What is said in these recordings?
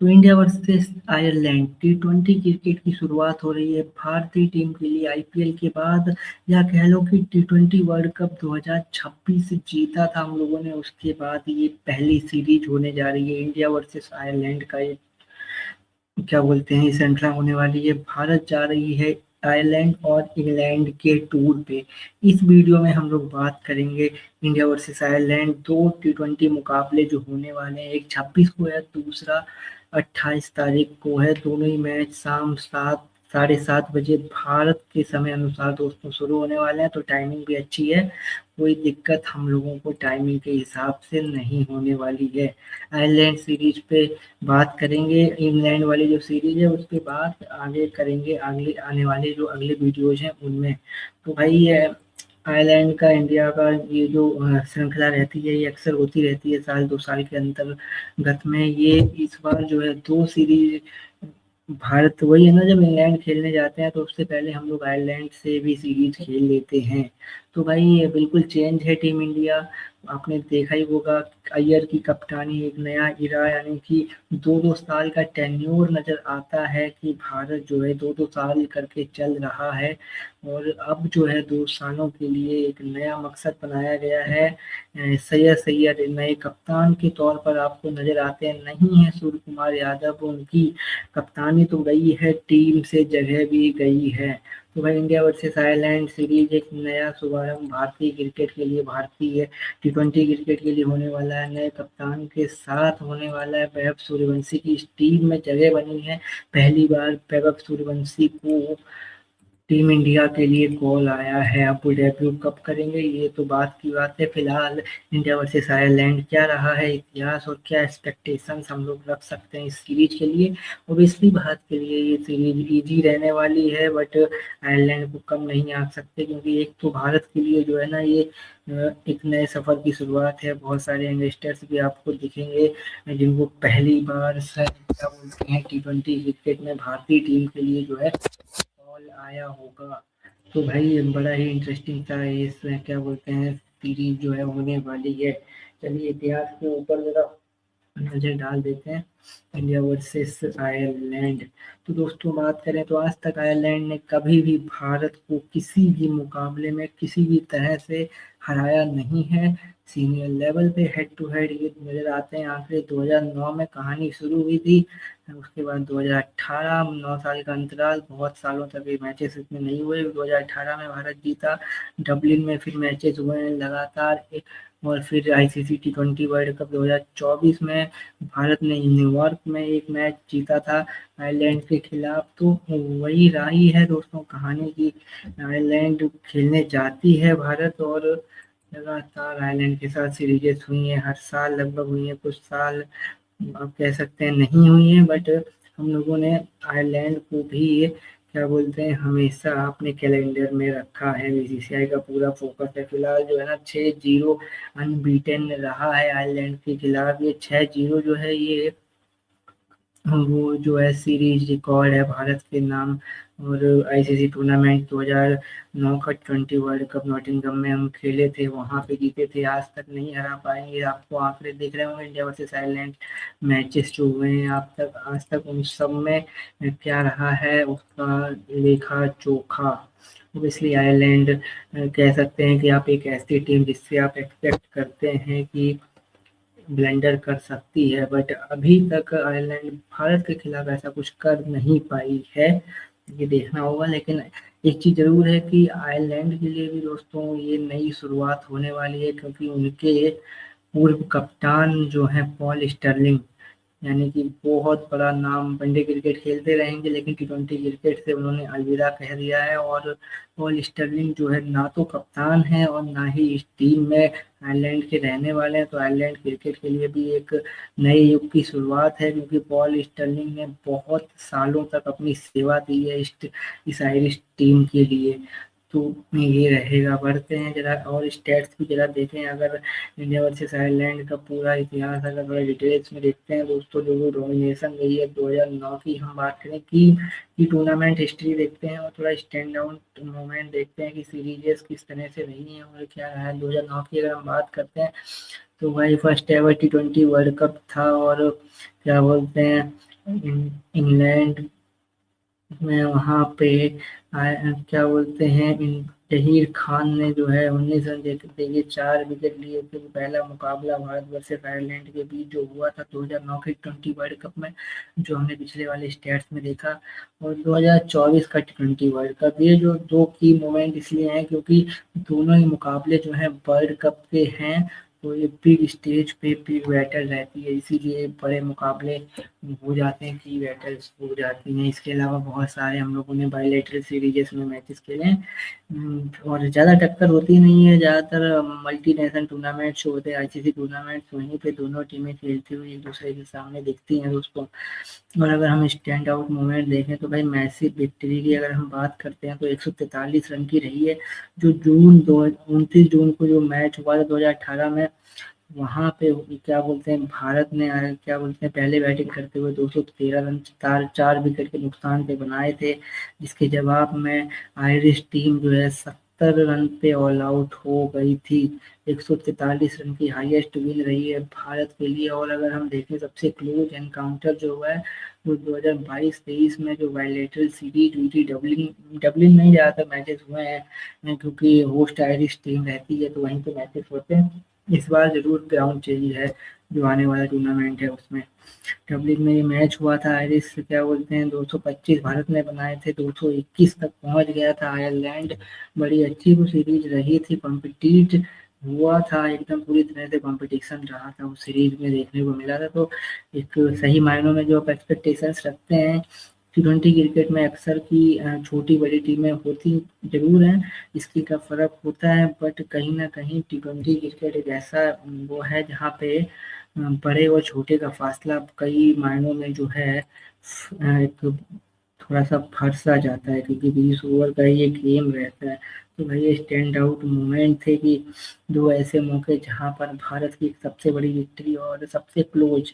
तो India versus Ireland टी20 cricket की शुरुआत हो रही है भारतीय टीम के लिए आईपीएल के बाद, या कह लो कि टी20 वर्ल्ड कप 2026 जीता था हम लोगों ने। उसके बाद ये पहली सीरीज होने जा रही है इंडिया वर्सेस आयरलैंड का। ये क्या बोलते हैं, श्रृंखला होने वाली है। भारत जा रही है आयरलैंड और इंग्लैंड के टूर पे। इस वीडियो में हम लोग बात करेंगे इंडिया वर्सेस आयरलैंड, दो टी20 मुकाबले जो होने वाले हैं। एक 26 को है, दूसरा 28 तारीख को है। दोनों ही मैच शाम 7:30 बजे भारत के समय अनुसार दोस्तों शुरू होने वाले हैं, तो टाइमिंग भी अच्छी है। कोई दिक्कत हम लोगों को टाइमिंग के हिसाब से नहीं होने वाली है। आयरलैंड सीरीज पे बात करेंगे, इंग्लैंड वाली जो सीरीज है उसके बाद आगे करेंगे, अगले आने वाले जो अगले वीडियोज हैं उनमें। तो भाई ये आयरलैंड का इंडिया का ये जो श्रृंखला रहती है, ये अक्सर होती रहती है साल दो साल के अंतर्गत में। ये इस बार जो है दो सीरीज भारत, वही है ना, जब इंग्लैंड खेलने जाते हैं तो उससे पहले हम लोग आयरलैंड से भी सीरीज खेल लेते हैं। तो भाई ये बिल्कुल चेंज है टीम इंडिया। आपने देखा ही होगा, अय्यर की कप्तानी, एक नया इरा, यानी कि दो दो साल का टेन्योर नजर आता है कि भारत जो है दो दो साल करके चल रहा है। और अब जो है 2 सालों के लिए एक नया मकसद बनाया गया है। सैयद सैयद नए कप्तान के तौर पर आपको नजर आते हैं, नहीं है सूर्य कुमार यादव। उनकी कप्तानी तो गई है, टीम से जगह भी गई है। तो भाई इंडिया वर्सेस आयरलैंड सीरीज एक नया शुभारंभ भारतीय क्रिकेट के लिए, भारतीय टी20 क्रिकेट के लिए होने वाला है। नए कप्तान के साथ होने वाला है। वैभव सूर्यवंशी की इस टीम में जगह बनी है। पहली बार वैभव सूर्यवंशी को टीम इंडिया के लिए कॉल आया है। अब वो डेब्यू कब करेंगे ये तो बात की बात है। फिलहाल इंडिया वर्सेस आयरलैंड क्या रहा है इतिहास, और क्या एक्सपेक्टेशंस हम लोग रख सकते हैं इस सीरीज के लिए। ओबियसली भारत के लिए ये सीरीज इजी रहने वाली है, बट आयरलैंड को कम नहीं आंक सकते, क्योंकि एक तो भारत के लिए जो है ना, ये एक नए सफर की शुरुआत है। बहुत सारे यंगस्टर्स भी आपको दिखेंगे जिनको पहली बार क्या बोलते हैं टी20 क्रिकेट में भारतीय टीम के लिए जो है कॉल आया होगा। तो भाई बड़ा ही इंटरेस्टिंग था इस क्या बोलते हैं सीरीज जो है होने वाली है। चलिए इतिहास के ऊपर जरा नजर डाल देते हैं, इंडिया वर्सेस आयरलैंड। तो दोस्तों बात करें तो आज तक आयरलैंड ने कभी भी भारत को किसी भी मुकाबले में किसी भी तरह से हराया नहीं है। सीनियर लेवल पे हेड टू हेड ये नजर आते हैं आंकड़े। 2009 में कहानी शुरू हुई थी, उसके बाद 2018, 9 साल का अंतराल, बहुत सालों तक ये मैचेस इतने नहीं हुए। 2018 में भारत जीता, डबलिन में फिर मैचेस हुए हैं लगातार। और फिर आईसीसी टी20 वर्ल्ड कप 2024 में भारत ने न्यूयॉर्क में एक मैच जीता था आयरलैंड के खिलाफ। तो वही रही है दोस्तों कहानी की, आयरलैंड खेलने जाती है भारत, और लगातार आयरलैंड के साथ सीरीजेस हुई हैं, हर साल लगभग हुई हैं। कुछ साल आप कह सकते हैं नहीं हुई हैं, बट हम लोगों ने आयरलैंड को भी क्या बोलते हैं हमेशा अपने कैलेंडर में रखा है। बीसीसीआई का पूरा फोकस है। फिलहाल जो है ना 6-0 अनबीटेन रहा है आयरलैंड के खिलाफ। ये 6-0 जो है ये वो जो है सीरीज रिकॉर्ड है भारत के नाम। और आईसीसी टूर्नामेंट 2009 का 20 वर्ल्ड कप नॉटिंघम में हम खेले थे, वहां पे जीते थे। आज तक नहीं हरा पाएंगे। आपको आंकड़े दिख रहे होंगे इंडिया वर्सेस आयरलैंड मैचेस जो हुए हैं आज तक उन सब में क्या रहा है उसका लेखा जोखा। इसलिए आयरलैंड कह सकते हैं कि आप एक ऐसी टीम जिससे आप एक्सपेक्ट करते हैं कि ब्लेंडर कर सकती है, बट अभी तक आयरलैंड भारत के खिलाफ ऐसा कुछ कर नहीं पाई है। ये देखना होगा। लेकिन एक चीज जरूर है कि आयरलैंड के लिए भी दोस्तों ये नई शुरुआत होने वाली है, क्योंकि उनके पूर्व कप्तान जो हैं पॉल स्टर्लिंग, यानी कि बहुत बड़ा नाम, वनडे क्रिकेट खेलते रहेंगे लेकिन टी20 क्रिकेट से उन्होंने अलविदा कह दिया है। और पॉल स्टर्लिंग जो है ना तो कप्तान है और ना ही इस टीम में आयरलैंड के रहने वाले हैं। तो आयरलैंड क्रिकेट के लिए भी एक नए युग की शुरुआत है, क्योंकि पॉल स्टर्लिंग ने बहुत सालों तक अपनी सेवा दी है इस आयरिश टीम के लिए। तो ये रहेगा। बढ़ते हैं जरा और स्टेट्स भी जरा देखें। अगर इंडिया वर्सेस आयरलैंड का पूरा इतिहास अगर थोड़ा डिटेल्स में देखते हैं दोस्तों, जो डोमिनेशन गई है 2009 की हम बात करें कि टूर्नामेंट हिस्ट्री देखते हैं, और थोड़ा स्टैंड आउट मोमेंट देखते हैं कि सीरीजेस किस तरह से रही हैं और क्या रहा है। 2009 की अगर हम बात करते हैं तो भाई फर्स्ट एवर टी20 वर्ल्ड कप था, और क्या बोलते हैं इंग्लैंड में वहाँ पे क्या बोलते हैं, जहीर खान ने जो है 19 रन देके 4 विकेट लिए थे। पहला मुकाबला भारत वर्सेस आयरलैंड के बीच जो हुआ था 2009 के T20 वर्ल्ड कप में, जो हमने पिछले वाले स्टेट्स में देखा, और 2024 का T20 वर्ल्ड कप। ये जो दो की मोमेंट इसलिए हैं क्योंकि दोनों ही मुकाबले जो हैं वर्ल्ड कप के हैं, तो ये बिग स्टेज पे बिग बैटल रहती है, इसीलिए बड़े मुकाबले हो जाते हैं, की बैटल्स हो जाती हैं। इसके अलावा बहुत सारे हम लोगों ने बायलैटरल सीरीजेस में मैचेस खेले हैं, और ज़्यादा टक्कर होती नहीं है। ज़्यादातर मल्टीनेशनल टूर्नामेंट्स होते हैं, आईसीसी टूर्नामेंट्स, वहीं पे दोनों टीमें खेलती हुई एक दूसरे के सामने दिखती हैं दोस्तों। और अगर हम स्टैंड आउट मोमेंट देखें तो भाई मैसिव विक्ट्री की अगर हम बात करते हैं तो 143 रन की रही है, जो 29 जून को जो मैच हुआ था 2018 में, वहाँ पे क्या बोलते हैं, भारत ने क्या बोलते हैं पहले बैटिंग करते हुए 213 रन 4 विकेट के नुकसान पे बनाए थे, जिसके जवाब में आयरिश टीम जो है 70 रन पे ऑल आउट हो गई थी। 143 रन की हाईएस्ट विन रही है भारत के लिए। और अगर हम देखें सबसे क्लोज एनकाउंटर जो हुआ है वो 2022-23 में जो बायलैटरल सीरीज हुई थी, डबलिन डबलिन में ही ज़्यादातर मैचेस हुए हैं, क्योंकि होस्ट आयरिश टीम रहती है तो वहीं पे मैचेस होते हैं। इस बार ज़रूर ग्राउंड चेंज है, जो आने वाला टूर्नामेंट है उसमें। डबलिन में ये मैच हुआ था, आयरिश क्या बोलते हैं 225 भारत ने बनाए थे, 221 तक पहुंच गया था आयरलैंड। बड़ी अच्छी वो सीरीज रही थी, कॉम्पिटिट हुआ था एकदम, पूरी तरह से कंपटीशन रहा था उस सीरीज में, देखने को मिला था। तो एक सही मायनों में जो आप एक्सपेक्टेशंस रखते हैं T20 क्रिकेट में, अक्सर की छोटी बड़ी टीमें होती जरूर हैं, इसकी का फ़र्क होता है, बट कहीं ना कहीं T20 क्रिकेट एक ऐसा वो है जहाँ पे बड़े और छोटे का फासला कई मायनों में जो है एक थोड़ा सा फर्श आ जाता है, क्योंकि 20 ओवर का ये गेम रहता है। तो भाई ये स्टैंड आउट मोमेंट थे कि दो ऐसे मौके जहां पर भारत की सबसे बड़ी विक्ट्री और सबसे क्लोज,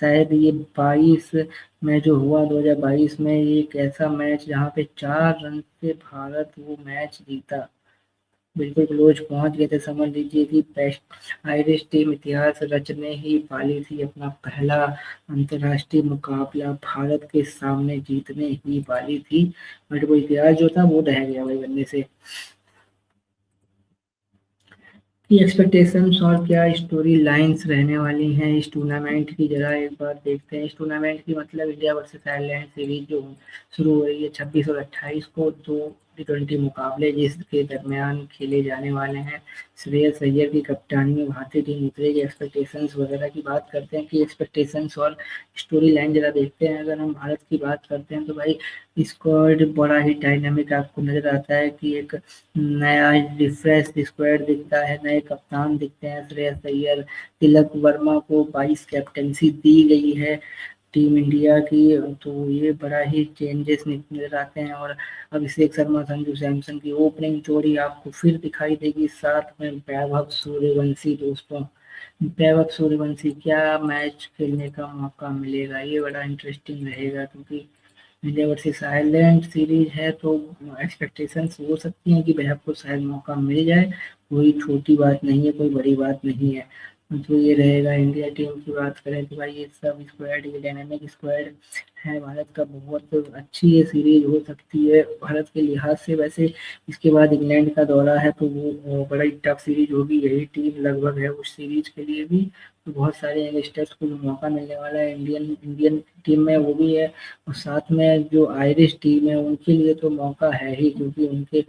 शायद ये 22 में जो हुआ 2022 में, ये एक ऐसा मैच जहाँ पे 4 रन से भारत वो मैच जीता, बिल्कुल क्लोज पहुंच गए थे। समझ लीजिए कि बेस्ट आयरिश टीम इतिहास रचने ही वाली थी, अपना पहला अंतर्राष्ट्रीय मुकाबला भारत के सामने जीतने ही वाली थी, बट वो इतिहास जो था वो रह गया भाई बनने से। की एक्सपेक्टेशंस और क्या स्टोरी लाइंस रहने वाली हैं इस टूर्नामेंट की, जरा एक बार देखते हैं। इस टूर्नामेंट की मतलब इंडिया वर्सेस आयरलैंड सीरीज जो शुरू हो रही है 26 और 28 को, दो T20 मुकाबले जिसके दरमियान खेले जाने वाले हैं। श्रेयस अय्यर की कप्तानी में भारतीय टीम उतरेगी। एक्सपेक्टेशंस वगैरह की बात करते हैं कि एक्सपेक्टेशंस और स्टोरी लाइन जरा देखते हैं। अगर हम भारत की बात करते हैं तो भाई स्क्वाड बड़ा ही डायनामिक आपको नजर आता है, कि एक नया रिफ्रेश स्क्वाड दिखता है, नए कप्तान दिखते हैं श्रेयस अय्यर, तिलक वर्मा को 22 कैप्टनसी दी गई है टीम इंडिया की, तो ये बड़ा ही चेंजेस नजर आते हैं। और अभिषेक शर्मा, संजू सैमसन की ओपनिंग जोड़ी आपको फिर दिखाई देगी, साथ में वैभव सूर्यवंशी दोस्तों। वैभव सूर्यवंशी क्या मैच खेलने का मौका मिलेगा, ये बड़ा इंटरेस्टिंग रहेगा, क्योंकि इंडिया वर्सेस आयरलैंड सीरीज है तो एक्सपेक्टेशंस हो सकती हैं कि वैभव को शायद मौका मिल जाए। कोई छोटी बात नहीं है, कोई बड़ी बात नहीं है। तो ये रहेगा। इंडिया टीम की बात करें तो भाई ये सब स्क्वाड, ये डायनामिक स्क्वाड है भारत का, बहुत अच्छी ये सीरीज हो सकती है भारत के लिहाज से। वैसे इसके बाद इंग्लैंड का दौरा है तो वो बड़ा ही टफ सीरीज होगी, यही टीम लगभग है उस सीरीज के लिए भी, तो बहुत सारे यंगस्टर्स को मौका मिलने वाला है इंडियन इंडियन टीम में, वो भी है। और साथ में जो आयरिश टीम है उनके लिए तो मौका है ही, क्योंकि उनके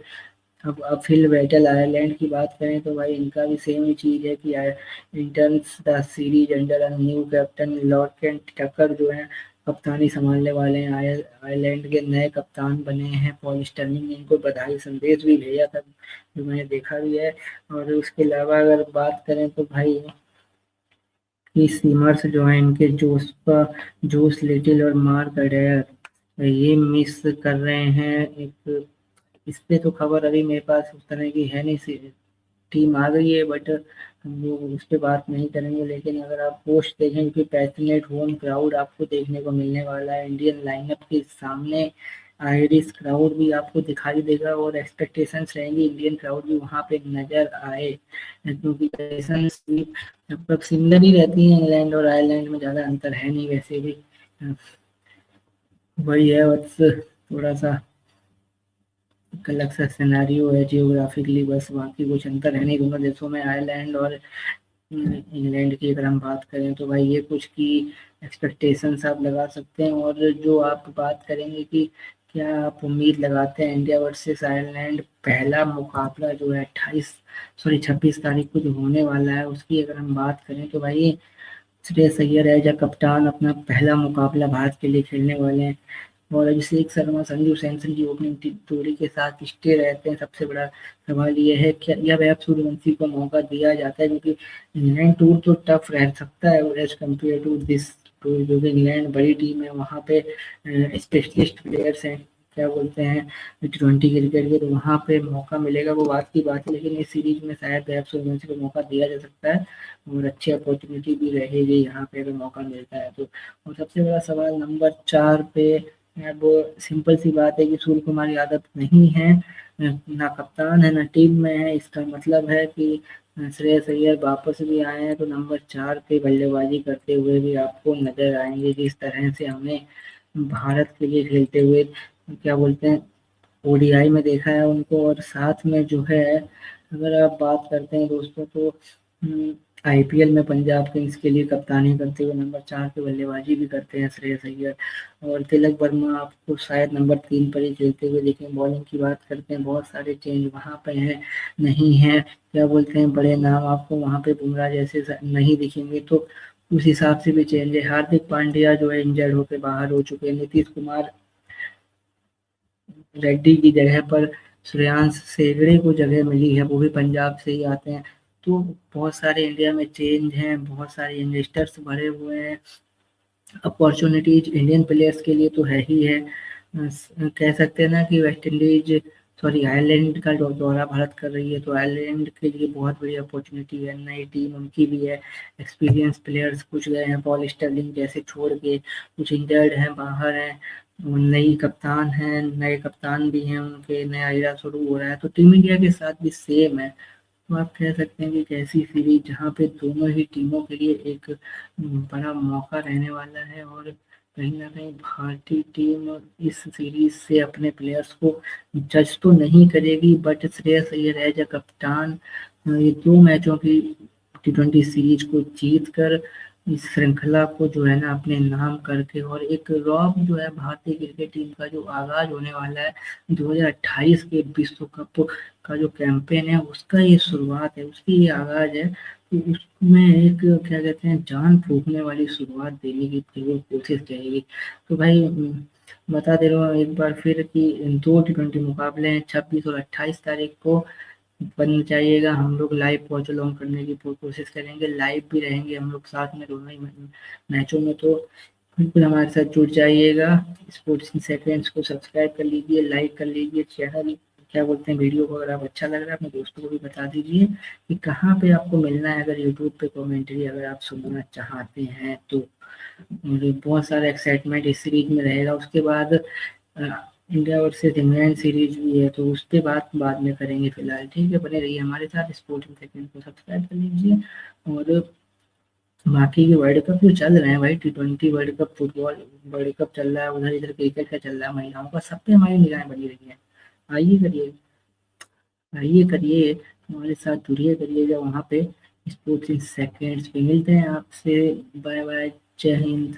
अब फिल बैटल आयरलैंड की बात करें तो भाई इनका भी सेम ही चीज़ है कि enters the series under a new captain Lorcan Tucker जो है कप्तानी संभालने वाले हैं। आयरलैंड के नए कप्तान बने हैं पॉल स्टर्लिंग ने इनको बधाई संदेश भी भेजा था, जो मैंने देखा भी है। और उसके अलावा अगर बात करें तो भाई कि सीमर्स जो है इनके जोस लिटिल और मार्क अडेयर ये मिस कर रहे हैं। एक इस पे तो खबर अभी मेरे पास उस तरह की है नहीं, टीम आ गई है बट हम लोग उस पर बात नहीं करेंगे। लेकिन अगर आप पोस्ट देखें कि पैशनेट होम क्राउड आपको देखने को मिलने वाला है इंडियन लाइनअप के सामने, आयरिश क्राउड भी आपको दिखाई देगा, और एक्सपेक्टेशंस रहेंगी इंडियन क्राउड भी वहाँ पे नजर आए, क्योंकि एक्सपेक्टेशंस लगभग सिमिलर ही रहती हैं। इंग्लैंड और आयरलैंड में ज़्यादा अंतर है नहीं वैसे भी। वही है बस, थोड़ा सा एक अलग सा सिनेरियो है जियोग्राफिकली, बस बाकी कुछ अंतर है नहीं दोनों देशों में। आयरलैंड और इंग्लैंड की अगर हम बात करें तो भाई ये कुछ की एक्सपेक्टेशंस आप लगा सकते हैं। और जो आप बात करेंगे कि क्या आप उम्मीद लगाते हैं इंडिया वर्सेस आयरलैंड पहला मुकाबला जो है 26 तारीख को जो होने वाला है उसकी अगर हम बात करें तो भाई श्रेयस अय्यर एज अ कप्तान अपना पहला मुकाबला भारत के लिए खेलने वाले हैं। और अभिषेक शर्मा संजू सैमसन की ओपनिंग जोड़ी के साथ स्टे रहते हैं। सबसे बड़ा सवाल ये है कि या वैभव सूर्यवंशी को मौका दिया जाता है, क्योंकि इंग्लैंड टूर तो टफ रह सकता है as compare to this tour, क्योंकि इंग्लैंड बड़ी टीम है, वहाँ पे स्पेशलिस्ट प्लेयर्स हैं, क्या बोलते हैं T20 क्रिकेट के, तो वहाँ पे मौका मिलेगा वो बात की बात है। लेकिन इस सीरीज में शायद वैभव सूर्यवंशी को मौका दिया जा सकता है और अच्छी अपॉर्चुनिटी भी रहेगी यहाँ पे अगर मौका मिलता है तो। और सबसे बड़ा सवाल नंबर 4 पे है, वो सिंपल सी बात है कि सूर्य कुमार यादव नहीं है, ना कप्तान है ना टीम में है। इसका मतलब है कि श्रेयस अय्यर वापस भी आए हैं तो नंबर 4 पे बल्लेबाजी करते हुए भी आपको नजर आएंगे, जिस तरह से हमने भारत के लिए खेलते हुए क्या बोलते हैं ओडीआई में देखा है उनको। और साथ में जो है अगर आप बात करते हैं दोस्तों तो आईपीएल में पंजाब किंग्स के लिए कप्तानी करते हुए नंबर 4 पे बल्लेबाजी भी करते हैं श्रेयस अय्यर। और तिलक वर्मा आपको शायद नंबर 3 पर ही खेलते हुए देखें। बॉलिंग की बात करते हैं, बहुत सारे चेंज वहाँ पे हैं, नहीं है क्या बोलते हैं बड़े नाम आपको वहाँ पे बुमराह जैसे नहीं दिखेंगे, तो उस हिसाब से भी चेंज है। हार्दिक पांड्या जो है इंजर्ड होकर बाहर हो चुके हैं। नीतीश कुमार रेड्डी की जगह पर श्रेयांश सेगड़े को जगह मिली है, वो भी पंजाब से ही आते हैं। तो बहुत सारे इंडिया में चेंज हैं, बहुत सारे यंगस्टर्स भरे हुए हैं। अपॉर्चुनिटीज इंडियन प्लेयर्स के लिए तो है ही है। कह सकते हैं ना कि वेस्ट इंडीज सॉरी आयरलैंड का दौरा भारत कर रही है, तो आयरलैंड के लिए बहुत बड़ी अपॉर्चुनिटी है। नई टीम उनकी भी है, एक्सपीरियंस प्लेयर्स कुछ गए हैं पॉल स्टर्लिंग जैसे छोड़ के, कुछ इंजर्ड हैं बाहर हैं, नई कप्तान हैं, नए कप्तान भी हैं उनके, नया इरा शुरू हो रहा है, तो टीम इंडिया के साथ भी सेम है। तो आप कह सकते हैं कि एक ऐसी सीरीज जहाँ पे दोनों ही टीमों के लिए एक बड़ा मौका रहने वाला है। और कहीं ना कहीं भारतीय टीम इस सीरीज से अपने प्लेयर्स को जज तो नहीं करेगी, but Shreyas Iyer as a कप्तान ये 2 मैचों की T20 सीरीज को जीत कर इस श्रृंखला को जो है ना अपने नाम करके, और एक रॉब जो है भारतीय क्रिकेट टीम का जो आगाज होने वाला है 2028 के विश्व कप का जो कैंपेन है उसका ये शुरुआत है, उसकी ये आगाज है। तो उसमें एक क्या कहते हैं जान फूंकने वाली शुरुआत देने की जरूर कोशिश रहेगी। तो भाई बता दे रहा हूँ एक बार फिर कि 2 T20 मुकाबले हैं 26 और 28 तारीख को। बन जाइएगा, हम लोग लाइव वॉच अलोंग करने की कोशिश करेंगे, लाइव भी रहेंगे हम लोग साथ में दोनों ही मैचों में। तो बिल्कुल हमारे साथ जुड़ जाइएगा। स्पोर्ट्स इन सेकंड्स को सब्सक्राइब कर लीजिए, लाइक कर लीजिए चैनल, क्या बोलते हैं वीडियो को अगर आप अच्छा लग रहा है अपने दोस्तों को भी बता दीजिए कि कहाँ पे आपको मिलना है, अगर यूट्यूब पे कमेंट्री अगर आप सुनना चाहते हैं तो। मुझे बहुत सारा एक्साइटमेंट इस सीरीज में रहेगा। उसके बाद इंडिया वर्सेस इंग्लैंड सीरीज भी है, तो उसके बाद में करेंगे। फिलहाल ठीक है, बने रहिए हमारे साथ, स्पोर्टिंग सेकंड को सब्सक्राइब कर लीजिए। और बाकी के वर्ल्ड कप जो चल रहे हैं भाई, T20 world cup, football world cup चल रहा है, उधर इधर क्रिकेट का चल रहा है, महिलाओं का, सब पे हमारी निगाहें बनी रही हैं। आइए करिए, आइए करिए, हमारे साथ जुड़िए करिएगा वहाँ पे। स्पोर्ट्स इन सेकंड्स पे मिलते हैं आपसे। बाय बाय, जय हिंद।